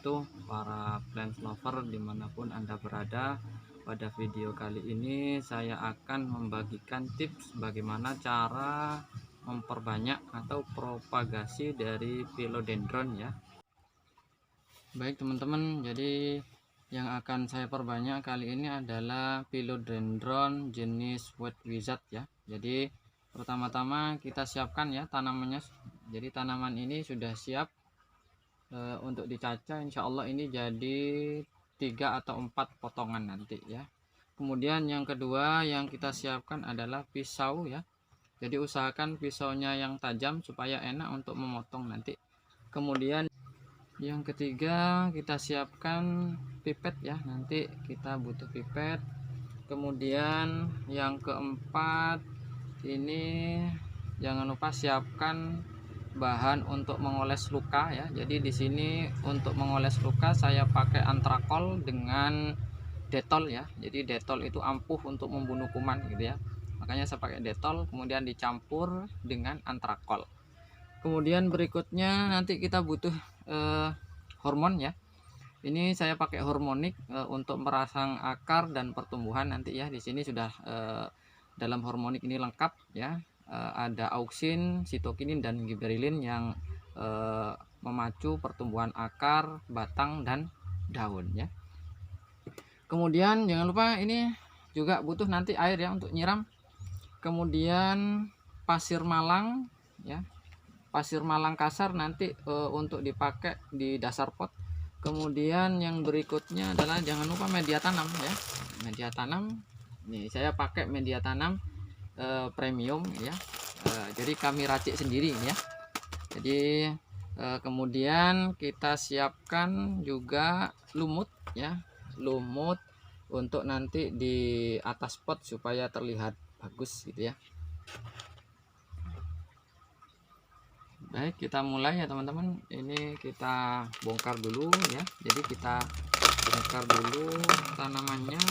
wabarakatuh, para plants lover dimanapun Anda berada. Pada video kali ini saya akan membagikan tips bagaimana cara memperbanyak atau propagasi dari philodendron ya. Baik teman-teman, jadi yang akan saya perbanyak kali ini adalah philodendron jenis white wizard ya. Jadi pertama-tama kita siapkan ya tanamannya. Jadi tanaman ini sudah siap untuk dicacah. Insya Allah ini jadi 3 atau 4 potongan nanti ya. Kemudian yang kedua yang kita siapkan adalah pisau ya. Jadi usahakan pisaunya yang tajam supaya enak untuk memotong nanti. Kemudian yang ketiga kita siapkan pipet ya, nanti kita butuh pipet. Kemudian yang keempat ini jangan lupa siapkan bahan untuk mengoles luka ya. Jadi di sini untuk mengoles luka saya pakai antrakol dengan detol ya. Jadi detol itu ampuh untuk membunuh kuman gitu ya. Makanya saya pakai detol kemudian dicampur dengan antrakol. Kemudian berikutnya nanti kita butuh hormon ya. Ini saya pakai hormonik untuk merangsang akar dan pertumbuhan nanti ya. Di sini sudah dalam hormonik ini lengkap ya. Ada auksin, sitokinin dan giberelin yang memacu pertumbuhan akar, batang dan daun ya. Kemudian jangan lupa ini juga butuh nanti air ya untuk nyiram. Kemudian pasir malang ya. Pasir malang kasar nanti untuk dipakai di dasar pot. Kemudian yang berikutnya adalah jangan lupa media tanam ya. Media tanam. Nih saya pakai media tanam premium ya. Jadi kami racik sendiri ya. Jadi kemudian kita siapkan juga lumut ya. Lumut untuk nanti di atas pot supaya terlihat bagus gitu ya. Baik, kita mulai ya teman-teman. Ini kita bongkar dulu ya. Jadi kita bongkar dulu tanamannya.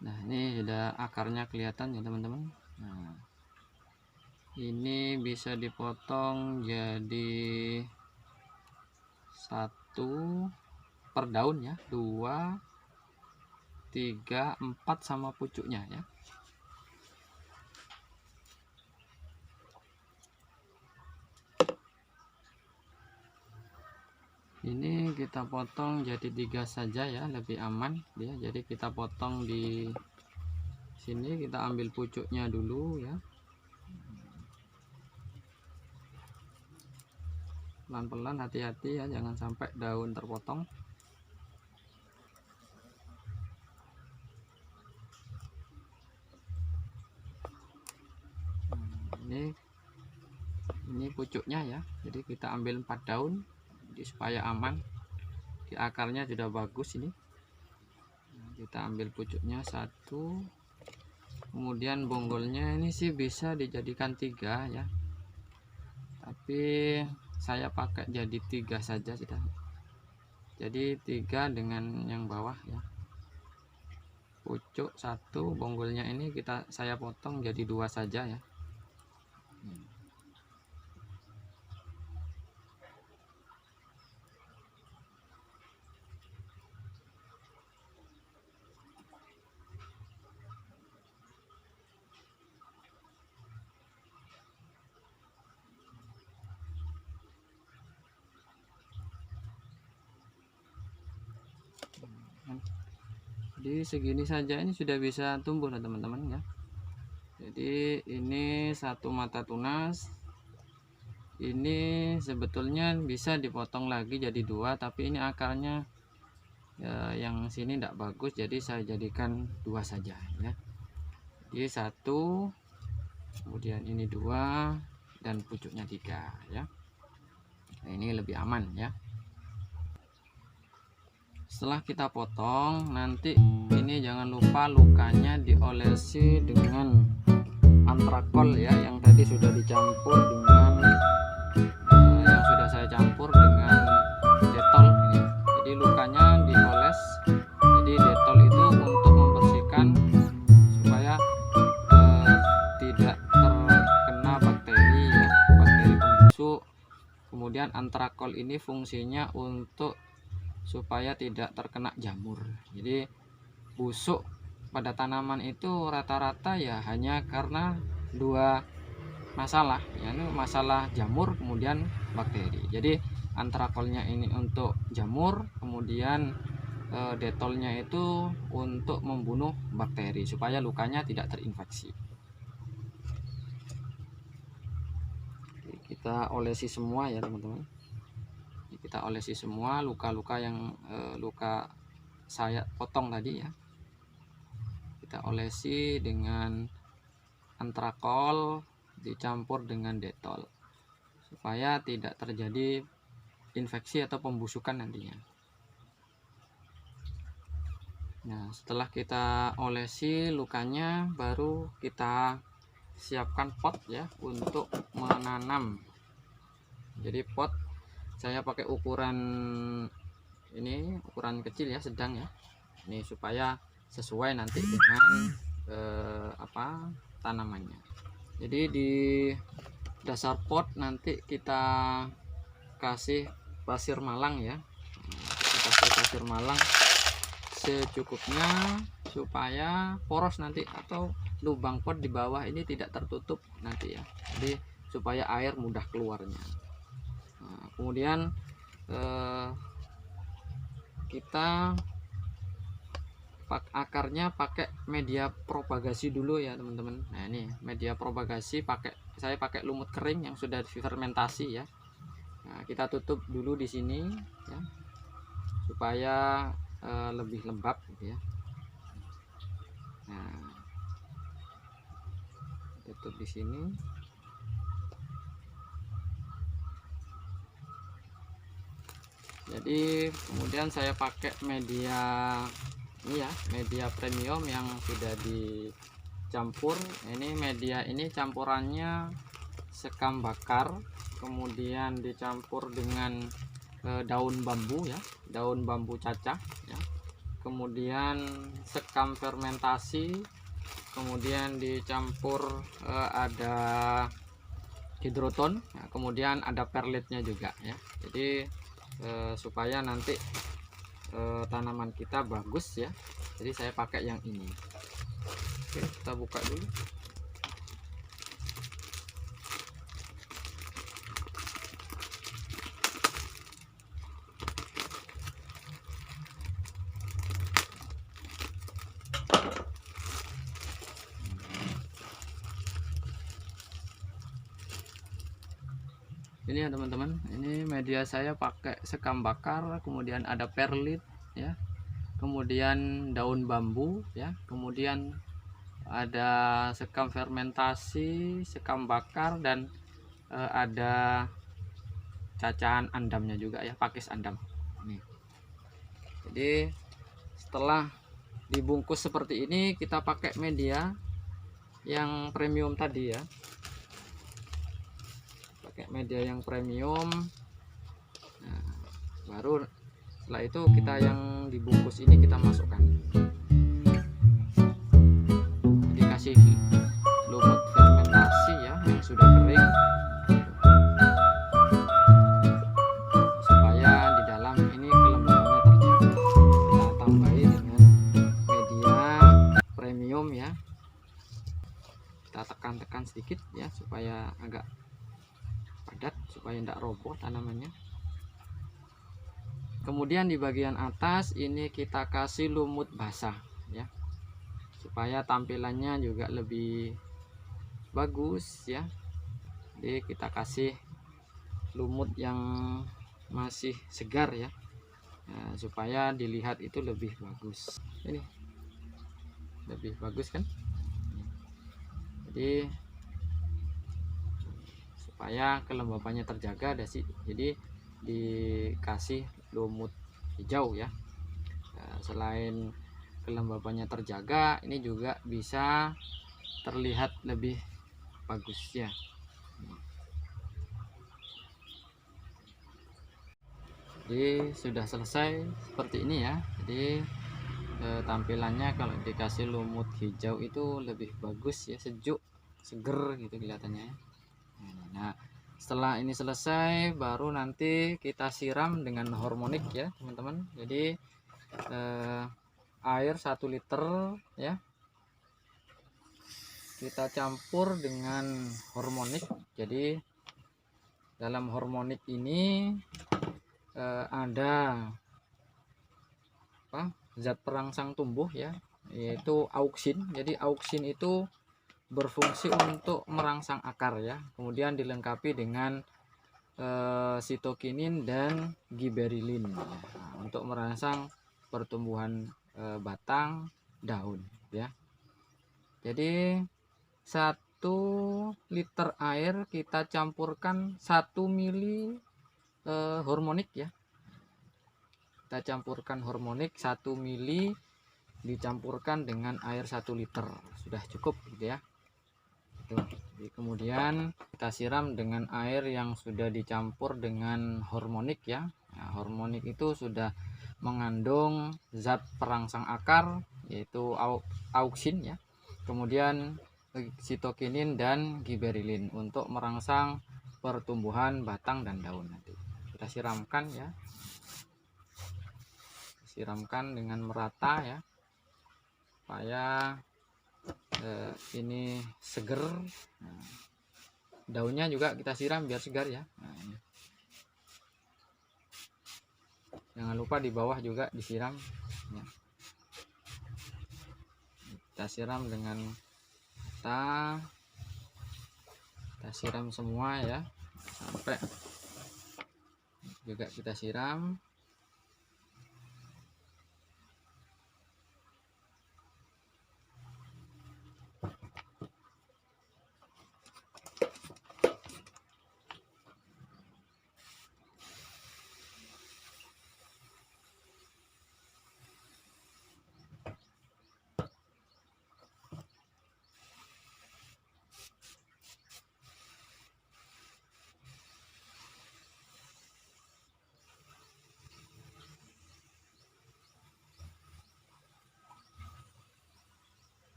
Nah ini sudah akarnya kelihatan ya teman-teman. Nah ini bisa dipotong jadi 1 per daun ya, 2, 3, 4 sama pucuknya ya. Ini kita potong jadi 3 saja ya, lebih aman ya. Jadi kita potong di sini, kita ambil pucuknya dulu ya. Pelan-pelan, hati-hati ya, jangan sampai daun terpotong. Ini pucuknya ya. Jadi kita ambil 4 daun jadi supaya aman. Di akarnya sudah bagus ini. Kita ambil pucuknya 1. Kemudian bonggolnya ini sih bisa dijadikan 3 ya. Tapi saya pakai jadi 3 saja sudah. Jadi 3 dengan yang bawah ya. Pucuk 1, bonggolnya ini saya potong jadi 2 saja ya. Jadi segini saja ini sudah bisa tumbuh lah teman-teman ya. Jadi ini 1 mata tunas. Ini sebetulnya bisa dipotong lagi jadi 2, tapi ini akarnya ya, yang sini tidak bagus, jadi saya jadikan 2 saja ya. Jadi 1, kemudian ini 2 dan pucuknya 3 ya. Nah, ini lebih aman ya. Setelah kita potong, nanti ini jangan lupa lukanya diolesi dengan antrakol ya, yang tadi sudah dicampur dengan yang sudah saya campur dengan detol ini. Jadi lukanya dioles. Jadi detol itu untuk membersihkan supaya tidak terkena bakteri ya, bakteri pembusuk. Kemudian antrakol ini fungsinya untuk supaya tidak terkena jamur. Jadi busuk pada tanaman itu rata-rata ya hanya karena dua masalah, yaitu masalah jamur kemudian bakteri. Jadi antrakolnya ini untuk jamur, kemudian detolnya itu untuk membunuh bakteri supaya lukanya tidak terinfeksi. Kita olesi semua ya teman-teman. Kita olesi semua luka-luka yang luka saya potong tadi ya. Kita olesi dengan antrakol dicampur dengan detol supaya tidak terjadi infeksi atau pembusukan nantinya. Nah, setelah kita olesi lukanya, baru kita siapkan pot ya untuk menanam. Jadi pot saya pakai ukuran ini, ukuran kecil ya, sedang ya. Ini supaya sesuai nanti dengan tanamannya. Jadi di dasar pot nanti kita kasih pasir malang ya. Kita kasih pasir malang secukupnya supaya poros nanti atau lubang pot di bawah ini tidak tertutup nanti ya. Jadi supaya air mudah keluarnya. Nah, kemudian kita akarnya pakai media propagasi dulu ya teman-teman. Nah ini media propagasi saya pakai lumut kering yang sudah difermentasi ya. Nah, kita tutup dulu di sini ya supaya lebih lembab gitu ya. Nah, tutup di sini. Jadi kemudian saya pakai media ini ya, media premium yang sudah dicampur. Ini media ini campurannya sekam bakar, kemudian dicampur dengan daun bambu ya, daun bambu cacah ya. Kemudian sekam fermentasi, kemudian dicampur ada hidroton ya, kemudian ada perlitnya juga ya. Jadi supaya nanti tanaman kita bagus ya. Jadi saya pakai yang ini. Oke, kita buka dulu. Ini ya teman-teman, ini media saya pakai sekam bakar, kemudian ada perlit ya, kemudian daun bambu ya, kemudian ada sekam fermentasi, sekam bakar, dan ada cacahan andamnya juga ya, pakis andam. Nih. Jadi setelah dibungkus seperti ini, kita pakai media yang premium tadi ya, pakai media yang premium. Nah, baru setelah itu kita yang dibungkus ini kita masukkan. Dikasih lumut fermentasi ya yang sudah kering supaya di dalam ini kelembabannya terjaga. Kita tambahi dengan media premium ya. Kita tekan-tekan sedikit ya supaya agak padat, supaya tidak roboh tanamannya. Kemudian di bagian atas ini kita kasih lumut basah ya, supaya tampilannya juga lebih bagus ya. Jadi kita kasih lumut yang masih segar ya, nah, supaya dilihat itu lebih bagus. Ini lebih bagus kan. Jadi supaya kelembabannya terjaga, jadi dikasih lumut hijau ya. selain kelembabannya terjaga, ini juga bisa terlihat lebih bagus ya. Jadi sudah selesai seperti ini ya. Jadi tampilannya kalau dikasih lumut hijau itu lebih bagus ya, sejuk, seger gitu kelihatannya ya. Nah, setelah ini selesai baru nanti kita siram dengan harmonik ya teman-teman. Jadi air 1 liter ya, kita campur dengan harmonik. Jadi dalam harmonik ini ada zat perangsang tumbuh ya, yaitu auksin. Jadi auksin itu berfungsi untuk merangsang akar ya, kemudian dilengkapi dengan sitokinin dan giberillin ya, untuk merangsang pertumbuhan batang daun ya. Jadi 1 liter air kita campurkan 1 mili harmonik ya. Kita campurkan harmonik 1 mili dicampurkan dengan air 1 liter, sudah cukup gitu ya. Jadi kemudian kita siram dengan air yang sudah dicampur dengan harmonik ya. Nah, harmonik itu sudah mengandung zat perangsang akar, yaitu auksin ya, kemudian sitokinin dan giberillin untuk merangsang pertumbuhan batang dan daun. Nanti kita siramkan ya, siramkan dengan merata ya, supaya ini seger. Nah, daunnya juga kita siram biar segar ya. Nah, ini. Jangan lupa di bawah juga disiram ya. Kita siram dengan kita siram semua ya, sampai juga kita siram.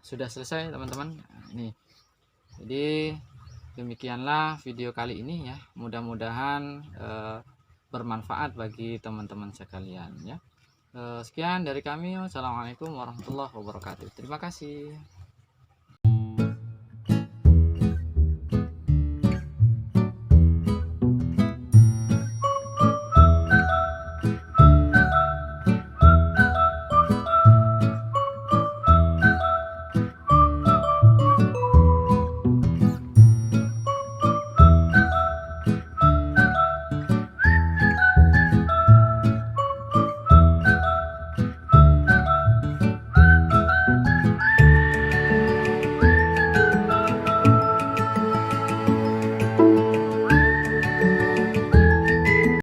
Sudah selesai teman-teman. Ini jadi demikianlah video kali ini ya, mudah-mudahan bermanfaat bagi teman-teman sekalian ya. Sekian dari kami, wassalamualaikum warahmatullahi wabarakatuh. Terima kasih.